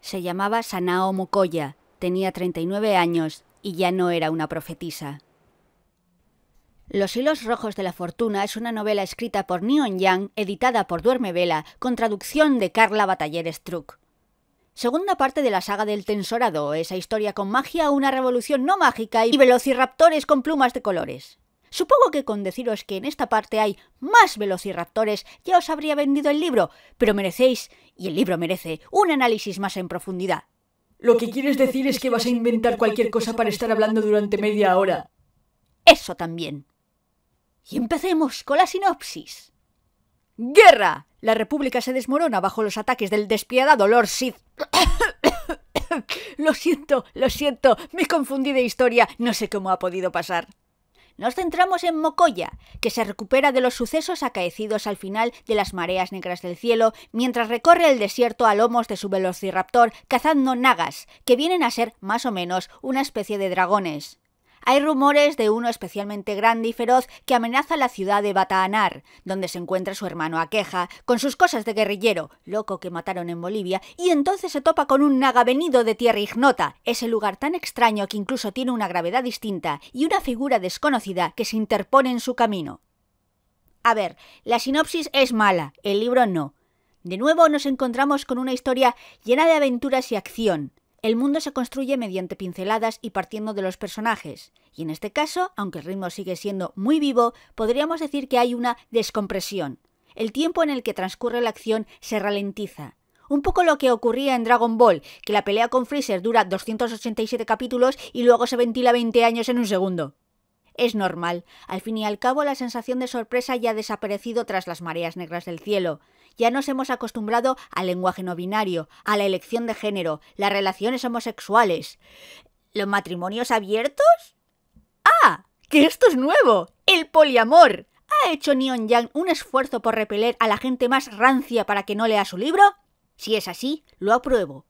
Se llamaba Sanao Mokoya, tenía 39 años y ya no era una profetisa. Los hilos rojos de la fortuna es una novela escrita por Neon Young, editada por Duerme Vela, con traducción de Carla Bataller Struck. Segunda parte de la saga del Tensorado, esa historia con magia, una revolución no mágica y velociraptores con plumas de colores. Supongo que con deciros que en esta parte hay más velociraptores ya os habría vendido el libro, pero merecéis, y el libro merece, un análisis más en profundidad. Lo que quieres decir es que vas a inventar cualquier cosa para estar hablando durante media hora. Eso también. Y empecemos con la sinopsis. ¡Guerra! La República se desmorona bajo los ataques del despiadado Lord Sith. Lo siento, me confundí de historia, no sé cómo ha podido pasar. Nos centramos en Mokoya, que se recupera de los sucesos acaecidos al final de las mareas negras del cielo, mientras recorre el desierto a lomos de su velociraptor cazando nagas, que vienen a ser más o menos una especie de dragones. Hay rumores de uno especialmente grande y feroz que amenaza la ciudad de Bataanar, donde se encuentra su hermano Akeja, con sus cosas de guerrillero, loco que mataron en Bolivia, y entonces se topa con un naga venido de tierra ignota, ese lugar tan extraño que incluso tiene una gravedad distinta, y una figura desconocida que se interpone en su camino. A ver, la sinopsis es mala, el libro no. De nuevo nos encontramos con una historia llena de aventuras y acción. El mundo se construye mediante pinceladas y partiendo de los personajes, y en este caso, aunque el ritmo sigue siendo muy vivo, podríamos decir que hay una descompresión. El tiempo en el que transcurre la acción se ralentiza. Un poco lo que ocurría en Dragon Ball, que la pelea con Freezer dura 287 capítulos y luego se ventila 20 años en un segundo. Es normal, al fin y al cabo la sensación de sorpresa ya ha desaparecido tras las mareas negras del cielo. Ya nos hemos acostumbrado al lenguaje no binario, a la elección de género, las relaciones homosexuales. ¿Los matrimonios abiertos? ¡Ah! ¡Que esto es nuevo! ¡El poliamor! ¿Ha hecho Neon Young un esfuerzo por repeler a la gente más rancia para que no lea su libro? Si es así, lo apruebo.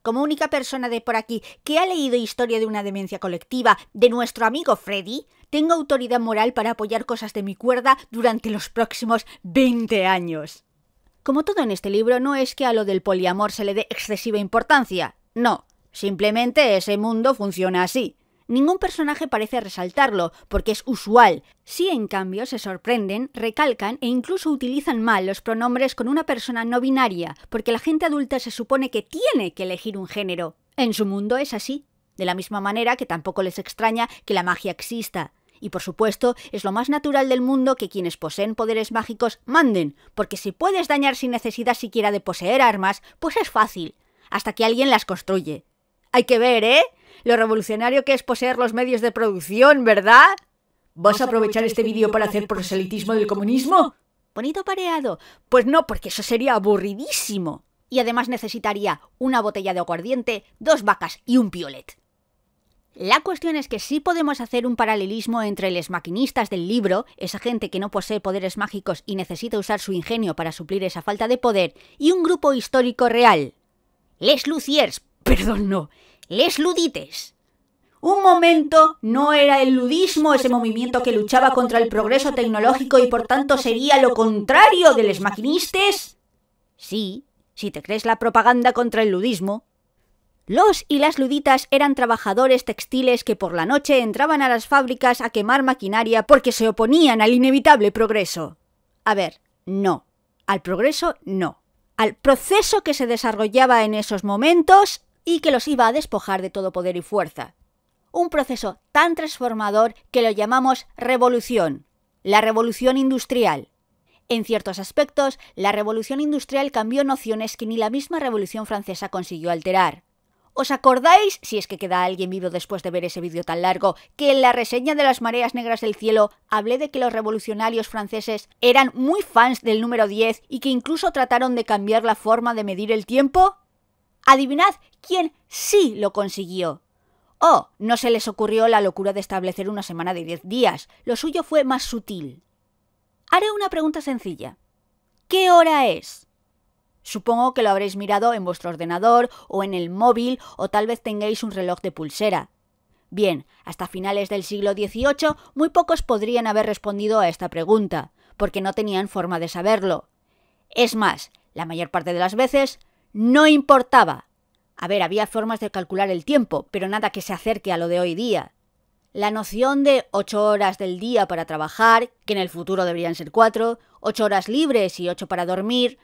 Como única persona de por aquí que ha leído Historia de una demencia colectiva de nuestro amigo Freddy, tengo autoridad moral para apoyar cosas de mi cuerda durante los próximos 20 años. Como todo en este libro, no es que a lo del poliamor se le dé excesiva importancia. No, simplemente ese mundo funciona así. Ningún personaje parece resaltarlo, porque es usual. Sí, en cambio, se sorprenden, recalcan e incluso utilizan mal los pronombres con una persona no binaria, porque la gente adulta se supone que tiene que elegir un género. En su mundo es así. De la misma manera que tampoco les extraña que la magia exista. Y por supuesto, es lo más natural del mundo que quienes poseen poderes mágicos manden, porque si puedes dañar sin necesidad siquiera de poseer armas, pues es fácil, hasta que alguien las construye. Hay que ver, lo revolucionario que es poseer los medios de producción, ¿verdad? ¿Vas a aprovechar este vídeo para hacer proselitismo del comunismo? Bonito pareado. Pues no, porque eso sería aburridísimo. Y además necesitaría una botella de aguardiente, 2 vacas y un piolet. La cuestión es que sí podemos hacer un paralelismo entre los maquinistas del libro, esa gente que no posee poderes mágicos y necesita usar su ingenio para suplir esa falta de poder, y un grupo histórico real. Les Luciers, perdón, no, les Ludites. Un momento, ¿no era el ludismo ese movimiento que luchaba contra el progreso tecnológico y por tanto sería lo contrario de les maquinistes? Sí, si te crees la propaganda contra el ludismo. Los y las luditas eran trabajadores textiles que por la noche entraban a las fábricas a quemar maquinaria porque se oponían al inevitable progreso. A ver, no. Al progreso, no. Al proceso que se desarrollaba en esos momentos y que los iba a despojar de todo poder y fuerza. Un proceso tan transformador que lo llamamos revolución. La revolución industrial. En ciertos aspectos, la revolución industrial cambió nociones que ni la misma Revolución Francesa consiguió alterar. ¿Os acordáis, si es que queda alguien vivo después de ver ese vídeo tan largo, que en la reseña de las mareas negras del cielo hablé de que los revolucionarios franceses eran muy fans del número 10 y que incluso trataron de cambiar la forma de medir el tiempo? Adivinad quién sí lo consiguió. Oh, no se les ocurrió la locura de establecer una semana de 10 días, lo suyo fue más sutil. Haré una pregunta sencilla. ¿Qué hora es? Supongo que lo habréis mirado en vuestro ordenador o en el móvil o tal vez tengáis un reloj de pulsera. Bien, hasta finales del siglo XVIII muy pocos podrían haber respondido a esta pregunta, porque no tenían forma de saberlo. Es más, la mayor parte de las veces No importaba. A ver, había formas de calcular el tiempo, pero nada que se acerque a lo de hoy día. La noción de 8 horas del día para trabajar, que en el futuro deberían ser 4, 8 horas libres y 8 para dormir,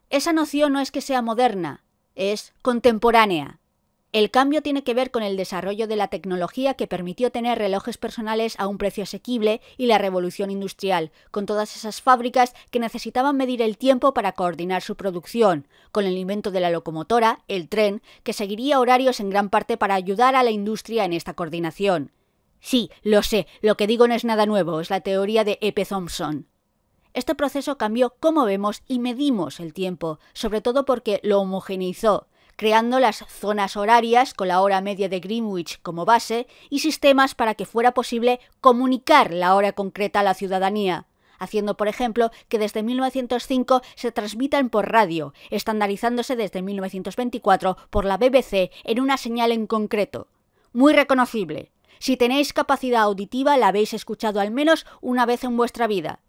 esa noción no es que sea moderna, es contemporánea. El cambio tiene que ver con el desarrollo de la tecnología que permitió tener relojes personales a un precio asequible y la revolución industrial, con todas esas fábricas que necesitaban medir el tiempo para coordinar su producción, con el invento de la locomotora, el tren, que seguiría horarios en gran parte para ayudar a la industria en esta coordinación. Sí, lo sé, lo que digo no es nada nuevo, es la teoría de E.P. Thompson. Este proceso cambió cómo vemos y medimos el tiempo, sobre todo porque lo homogeneizó, creando las zonas horarias con la hora media de Greenwich como base y sistemas para que fuera posible comunicar la hora concreta a la ciudadanía, haciendo, por ejemplo, que desde 1905 se transmitan por radio, estandarizándose desde 1924 por la BBC en una señal en concreto. Muy reconocible. Si tenéis capacidad auditiva, la habéis escuchado al menos una vez en vuestra vida.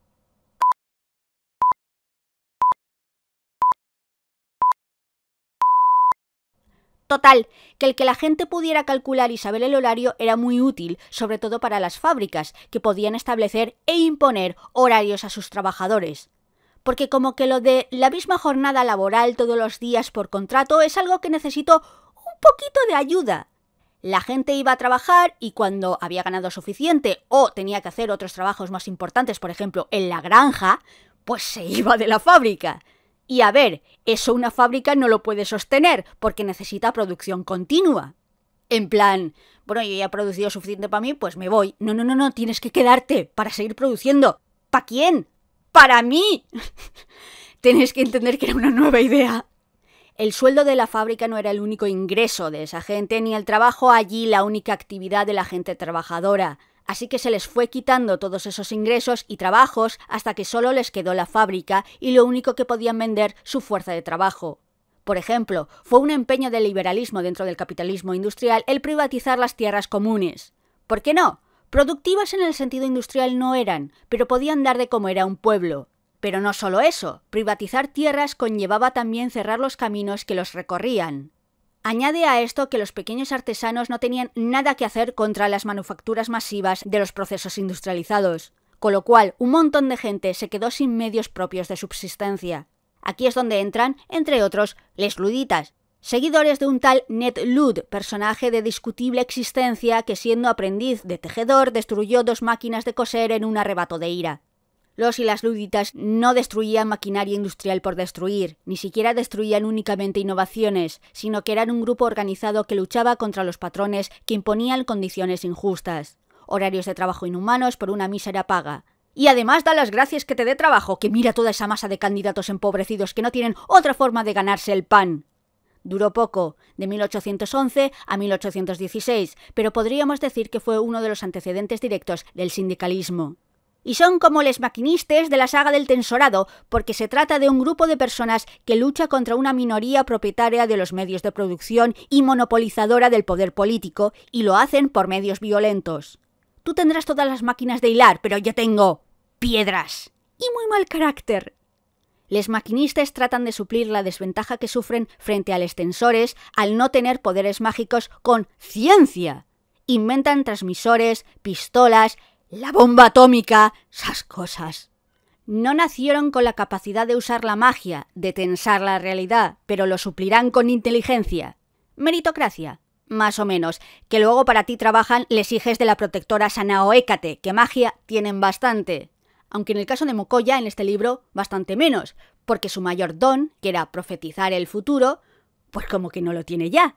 Total, que la gente pudiera calcular y saber el horario era muy útil, sobre todo para las fábricas, que podían establecer e imponer horarios a sus trabajadores. Porque como que lo de la misma jornada laboral todos los días por contrato es algo que necesitó un poquito de ayuda. La gente iba a trabajar y cuando había ganado suficiente o tenía que hacer otros trabajos más importantes, por ejemplo, en la granja, pues se iba de la fábrica. Y a ver, eso una fábrica no lo puede sostener porque necesita producción continua. En plan, bueno, yo ya he producido suficiente para mí, pues me voy. No, tienes que quedarte para seguir produciendo. ¿Para quién? ¡Para mí! Tienes que entender que era una nueva idea. El sueldo de la fábrica no era el único ingreso de esa gente, ni el trabajo allí la única actividad de la gente trabajadora. Así que se les fue quitando todos esos ingresos y trabajos hasta que solo les quedó la fábrica y lo único que podían vender su fuerza de trabajo. Por ejemplo, fue un empeño del liberalismo dentro del capitalismo industrial el privatizar las tierras comunes. ¿Por qué no? Productivas en el sentido industrial no eran, pero podían dar de comer a un pueblo. Pero no solo eso, privatizar tierras conllevaba también cerrar los caminos que los recorrían. Añade a esto que los pequeños artesanos no tenían nada que hacer contra las manufacturas masivas de los procesos industrializados, con lo cual un montón de gente se quedó sin medios propios de subsistencia. Aquí es donde entran, entre otros, les luditas, seguidores de un tal Ned Ludd, personaje de discutible existencia que siendo aprendiz de tejedor destruyó 2 máquinas de coser en un arrebato de ira. Los y las luditas no destruían maquinaria industrial por destruir, ni siquiera destruían únicamente innovaciones, sino que eran un grupo organizado que luchaba contra los patrones que imponían condiciones injustas, horarios de trabajo inhumanos por una mísera paga. Y además da las gracias que te dé trabajo, que mira toda esa masa de candidatos empobrecidos que no tienen otra forma de ganarse el pan. Duró poco, de 1811 a 1816, pero podríamos decir que fue uno de los antecedentes directos del sindicalismo. Y son como les maquinistes de la saga del tensorado, porque se trata de un grupo de personas que lucha contra una minoría propietaria de los medios de producción y monopolizadora del poder político, y lo hacen por medios violentos. Tú tendrás todas las máquinas de hilar, pero yo tengo piedras. Y muy mal carácter. Les maquinistes tratan de suplir la desventaja que sufren frente a los tensores al no tener poderes mágicos con ciencia. Inventan transmisores, pistolas, la bomba atómica, esas cosas. No nacieron con la capacidad de usar la magia, de tensar la realidad, pero lo suplirán con inteligencia. Meritocracia, más o menos, que luego para ti trabajan les hijes de la protectora Sanao Hécate, que magia tienen bastante. Aunque en el caso de Mokoya, en este libro, bastante menos, porque su mayor don, que era profetizar el futuro, pues como que no lo tiene ya.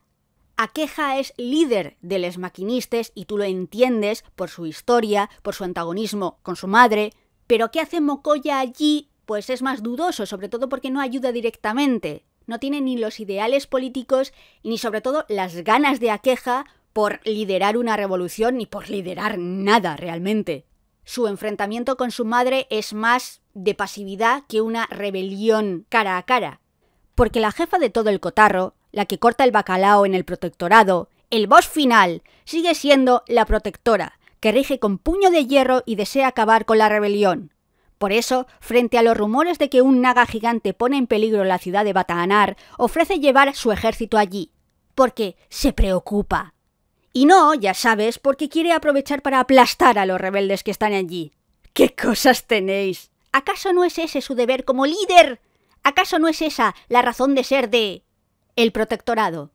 Akeha es líder de les maquinistes y tú lo entiendes por su historia, por su antagonismo con su madre, pero ¿qué hace Mokoya allí? Pues es más dudoso, sobre todo porque no ayuda directamente. No tiene ni los ideales políticos ni sobre todo las ganas de Akeha por liderar una revolución ni por liderar nada realmente. Su enfrentamiento con su madre es más de pasividad que una rebelión cara a cara. Porque la jefa de todo el cotarro, la que corta el bacalao en el protectorado, el boss final, sigue siendo la protectora, que rige con puño de hierro y desea acabar con la rebelión. Por eso, frente a los rumores de que un naga gigante pone en peligro la ciudad de Bataanar, ofrece llevar su ejército allí, porque se preocupa. Y no, ya sabes, porque quiere aprovechar para aplastar a los rebeldes que están allí. ¡Qué cosas tenéis! ¿Acaso no es ese su deber como líder? ¿Acaso no es esa la razón de ser de el protectorado?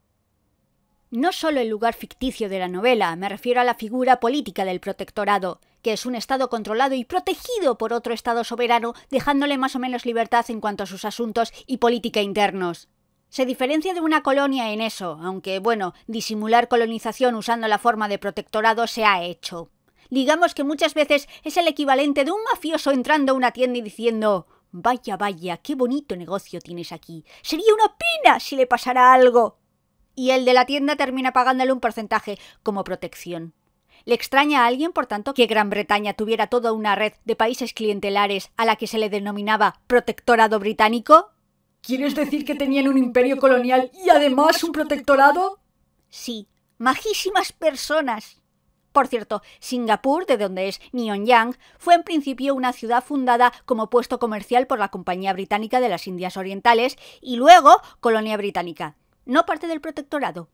No solo el lugar ficticio de la novela, me refiero a la figura política del protectorado, que es un estado controlado y protegido por otro estado soberano, dejándole más o menos libertad en cuanto a sus asuntos y política internos. Se diferencia de una colonia en eso, aunque, bueno, disimular colonización usando la forma de protectorado se ha hecho. Digamos que muchas veces es el equivalente de un mafioso entrando a una tienda y diciendo: «Vaya, vaya, qué bonito negocio tienes aquí. Sería una pena si le pasara algo». Y el de la tienda termina pagándole un porcentaje como protección. ¿Le extraña a alguien, por tanto, que Gran Bretaña tuviera toda una red de países clientelares a la que se le denominaba protectorado británico? ¿Quieres decir que tenían un imperio colonial y además un protectorado? Sí, majísimas personas. Por cierto, Singapur, de donde es Nyonyang, fue en principio una ciudad fundada como puesto comercial por la Compañía Británica de las Indias Orientales y luego colonia británica, no parte del protectorado.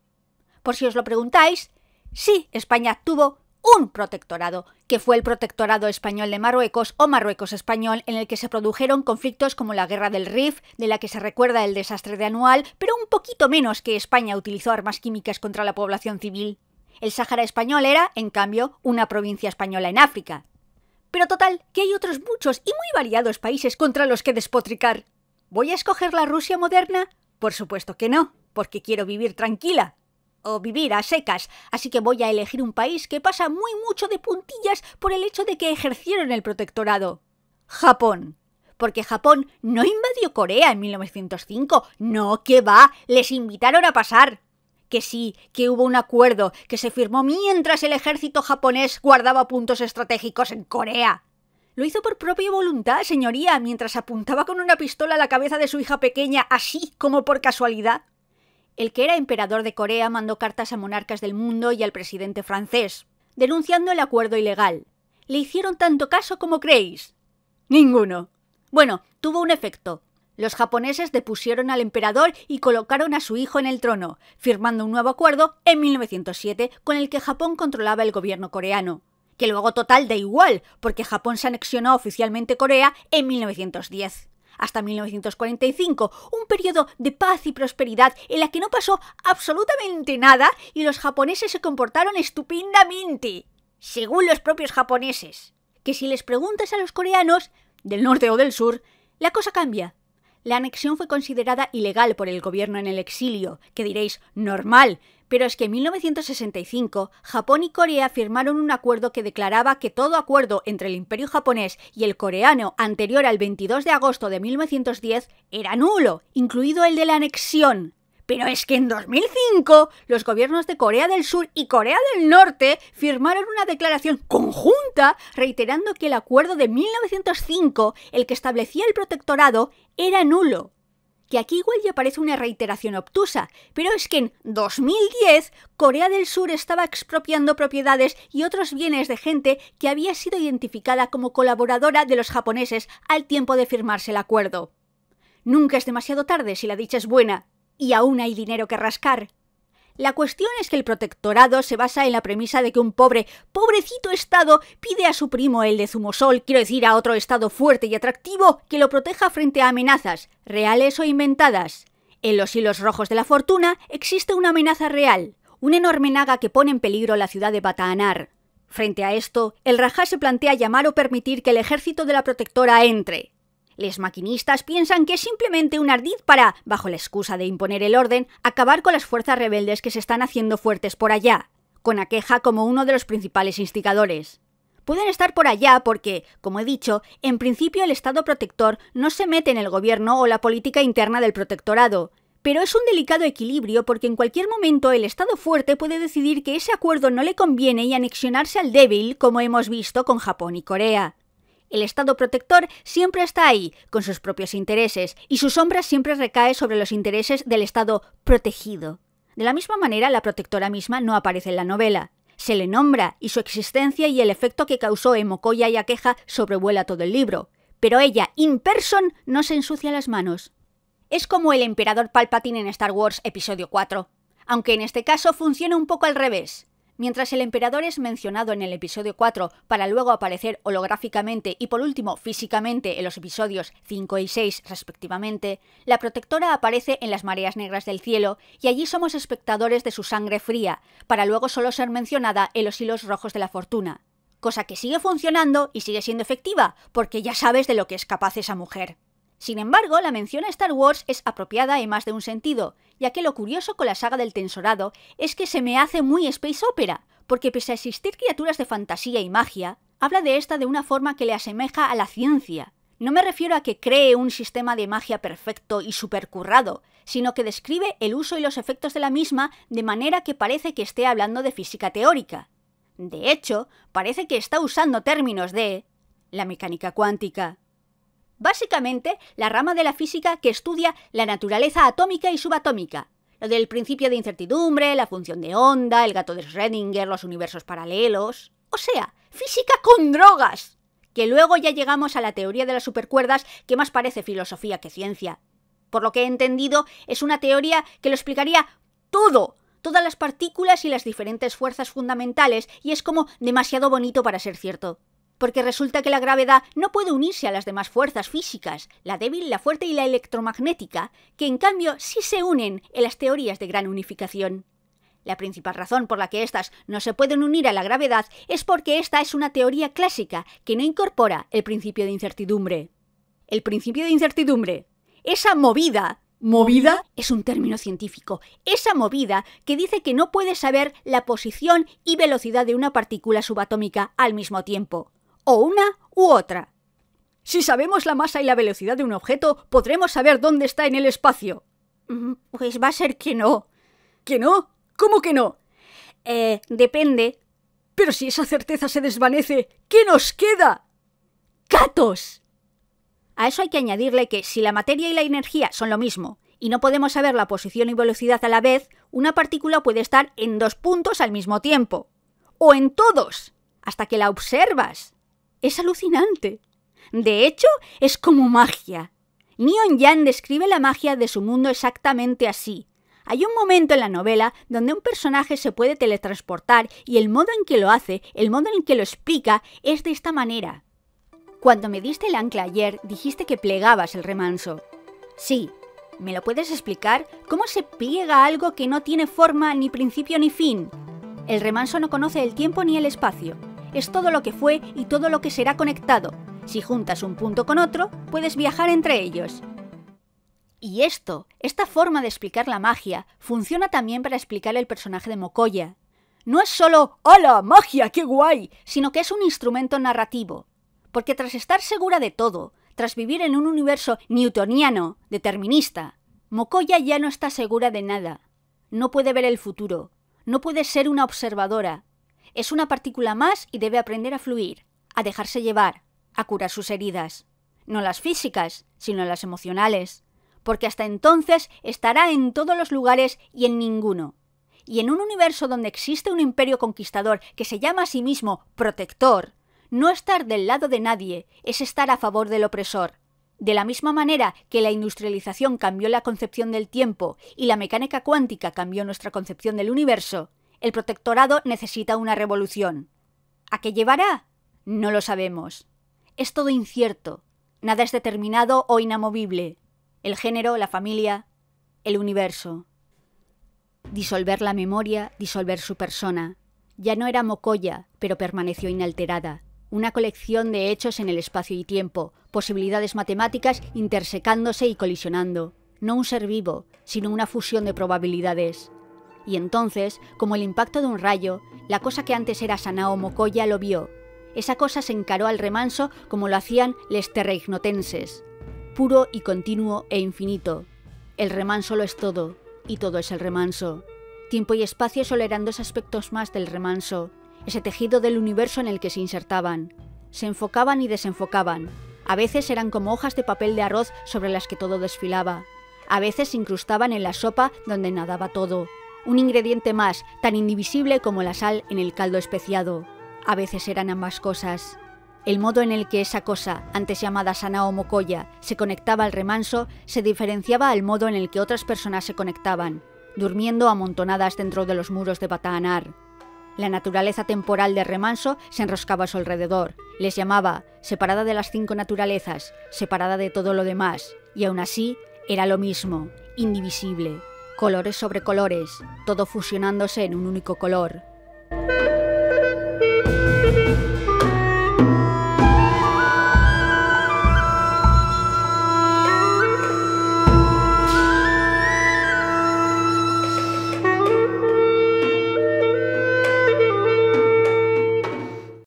Por si os lo preguntáis, sí, España tuvo un protectorado, que fue el Protectorado Español de Marruecos o Marruecos Español, en el que se produjeron conflictos como la Guerra del Rif, de la que se recuerda el desastre de Anual, pero un poquito menos que España utilizó armas químicas contra la población civil. El Sáhara español era, en cambio, una provincia española en África. Pero total, que hay otros muchos y muy variados países contra los que despotricar. ¿Voy a escoger la Rusia moderna? Por supuesto que no, porque quiero vivir tranquila. O vivir a secas, así que voy a elegir un país que pasa muy mucho de puntillas por el hecho de que ejercieron el protectorado. Japón. Porque Japón no invadió Corea en 1905. No, que va, les invitaron a pasar. Que sí, que hubo un acuerdo que se firmó mientras el ejército japonés guardaba puntos estratégicos en Corea. Lo hizo por propia voluntad, señoría, mientras apuntaba con una pistola a la cabeza de su hija pequeña, así como por casualidad. El que era emperador de Corea mandó cartas a monarcas del mundo y al presidente francés, denunciando el acuerdo ilegal. ¿Le hicieron tanto caso como creéis? Ninguno. Bueno, tuvo un efecto. Los japoneses depusieron al emperador y colocaron a su hijo en el trono, firmando un nuevo acuerdo en 1907 con el que Japón controlaba el gobierno coreano. Que luego total da igual, porque Japón se anexionó oficialmente Corea en 1910. Hasta 1945, un periodo de paz y prosperidad en la que no pasó absolutamente nada y los japoneses se comportaron estupendamente, según los propios japoneses. Que si les preguntas a los coreanos, del norte o del sur, la cosa cambia. La anexión fue considerada ilegal por el gobierno en el exilio, que diréis, normal, pero es que en 1965 Japón y Corea firmaron un acuerdo que declaraba que todo acuerdo entre el Imperio japonés y el coreano anterior al 22 de agosto de 1910 era nulo, incluido el de la anexión. Pero es que en 2005 los gobiernos de Corea del Sur y Corea del Norte firmaron una declaración conjunta reiterando que el acuerdo de 1905, el que establecía el protectorado, era nulo. Que aquí igual ya parece una reiteración obtusa, pero es que en 2010 Corea del Sur estaba expropiando propiedades y otros bienes de gente que había sido identificada como colaboradora de los japoneses al tiempo de firmarse el acuerdo. Nunca es demasiado tarde si la dicha es buena. Y aún hay dinero que rascar. La cuestión es que el protectorado se basa en la premisa de que un pobrecito estado pide a su primo el de Zumosol, quiero decir a otro estado fuerte y atractivo, que lo proteja frente a amenazas, reales o inventadas. En los hilos rojos de la fortuna existe una amenaza real, un enorme naga que pone en peligro la ciudad de Bataanar. Frente a esto, el Rajá se plantea llamar o permitir que el ejército de la protectora entre. Los maquinistas piensan que es simplemente un ardid para, bajo la excusa de imponer el orden, acabar con las fuerzas rebeldes que se están haciendo fuertes por allá, con Aqueja como uno de los principales instigadores. Pueden estar por allá porque, como he dicho, en principio el Estado protector no se mete en el gobierno o la política interna del protectorado, pero es un delicado equilibrio porque en cualquier momento el Estado fuerte puede decidir que ese acuerdo no le conviene y anexionarse al débil, como hemos visto con Japón y Corea. El Estado protector siempre está ahí, con sus propios intereses, y su sombra siempre recae sobre los intereses del Estado protegido. De la misma manera, la protectora misma no aparece en la novela. Se le nombra, y su existencia y el efecto que causó en Mokoya y Aqueja sobrevuela todo el libro. pero ella, in person, no se ensucia las manos. Es como el emperador Palpatine en Star Wars Episodio 4, aunque en este caso funciona un poco al revés. Mientras el emperador es mencionado en el episodio 4 para luego aparecer holográficamente y por último físicamente en los episodios 5 y 6 respectivamente, la protectora aparece en las mareas negras del cielo y allí somos espectadores de su sangre fría, para luego solo ser mencionada en los hilos rojos de la fortuna. Cosa que sigue funcionando y sigue siendo efectiva, porque ya sabes de lo que es capaz esa mujer. Sin embargo, la mención a Star Wars es apropiada en más de un sentido, ya que lo curioso con la saga del Tensorado es que se me hace muy space opera, porque pese a existir criaturas de fantasía y magia, habla de esta de una forma que le asemeja a la ciencia. No me refiero a que cree un sistema de magia perfecto y supercurrado, sino que describe el uso y los efectos de la misma de manera que parece que esté hablando de física teórica. De hecho, parece que está usando términos de la mecánica cuántica. Básicamente, la rama de la física que estudia la naturaleza atómica y subatómica, lo del principio de incertidumbre, la función de onda, el gato de Schrödinger, los universos paralelos... O sea, física con drogas. Que luego ya llegamos a la teoría de las supercuerdas, que más parece filosofía que ciencia. Por lo que he entendido, es una teoría que lo explicaría todo, todas las partículas y las diferentes fuerzas fundamentales, y es como demasiado bonito para ser cierto. Porque resulta que la gravedad no puede unirse a las demás fuerzas físicas, la débil, la fuerte y la electromagnética, que en cambio sí se unen en las teorías de gran unificación. La principal razón por la que éstas no se pueden unir a la gravedad es porque esta es una teoría clásica que no incorpora el principio de incertidumbre. El principio de incertidumbre, esa movida... ¿Movida? Es un término científico. Esa movida que dice que no puedes saber la posición y velocidad de una partícula subatómica al mismo tiempo. O una u otra. Si sabemos la masa y la velocidad de un objeto, podremos saber dónde está en el espacio. Pues va a ser que no. ¿Que no? ¿Cómo que no? Depende. Pero si esa certeza se desvanece, ¿qué nos queda? ¡Gatos! A eso hay que añadirle que si la materia y la energía son lo mismo, y no podemos saber la posición y velocidad a la vez, una partícula puede estar en 2 puntos al mismo tiempo. O en todos, hasta que la observas. Es alucinante. De hecho, es como magia. Neon Yan describe la magia de su mundo exactamente así. Hay un momento en la novela donde un personaje se puede teletransportar y el modo en que lo hace, el modo en que lo explica, es de esta manera. Cuando me diste el ancla ayer, dijiste que plegabas el remanso. Sí. ¿Me lo puedes explicar? ¿Cómo se pliega algo que no tiene forma, ni principio ni fin? El remanso no conoce el tiempo ni el espacio. Es todo lo que fue y todo lo que será conectado. Si juntas un punto con otro, puedes viajar entre ellos. Y esta forma de explicar la magia, funciona también para explicar el personaje de Mokoya. No es solo ¡hala, magia, qué guay!, sino que es un instrumento narrativo. Porque tras estar segura de todo, tras vivir en un universo newtoniano, determinista, Mokoya ya no está segura de nada. No puede ver el futuro, no puede ser una observadora. Es una partícula más y debe aprender a fluir, a dejarse llevar, a curar sus heridas. No las físicas, sino las emocionales. Porque hasta entonces estará en todos los lugares y en ninguno. Y en un universo donde existe un imperio conquistador que se llama a sí mismo protector, no estar del lado de nadie es estar a favor del opresor. De la misma manera que la industrialización cambió la concepción del tiempo y la mecánica cuántica cambió nuestra concepción del universo, el protectorado necesita una revolución. ¿A qué llevará? No lo sabemos. Es todo incierto. Nada es determinado o inamovible. El género, la familia, el universo. Disolver la memoria, disolver su persona. Ya no era Mokoya, pero permaneció inalterada. Una colección de hechos en el espacio y tiempo, posibilidades matemáticas intersecándose y colisionando. No un ser vivo, sino una fusión de probabilidades. Y entonces, como el impacto de un rayo, la cosa que antes era Sanao Mokoya lo vio. Esa cosa se encaró al remanso como lo hacían les terreignotenses. Puro y continuo e infinito. El remanso lo es todo, y todo es el remanso. Tiempo y espacio solo eran 2 aspectos más del remanso, ese tejido del universo en el que se insertaban. Se enfocaban y desenfocaban. A veces eran como hojas de papel de arroz sobre las que todo desfilaba. A veces se incrustaban en la sopa donde nadaba todo. Un ingrediente más, tan indivisible como la sal en el caldo especiado. A veces eran ambas cosas. El modo en el que esa cosa, antes llamada Sanao Mokoya, se conectaba al remanso se diferenciaba al modo en el que otras personas se conectaban, durmiendo amontonadas dentro de los muros de Bata Anar. La naturaleza temporal del remanso se enroscaba a su alrededor, les llamaba, separada de las 5 naturalezas, separada de todo lo demás, y aún así era lo mismo, indivisible, colores sobre colores, todo fusionándose en un único color.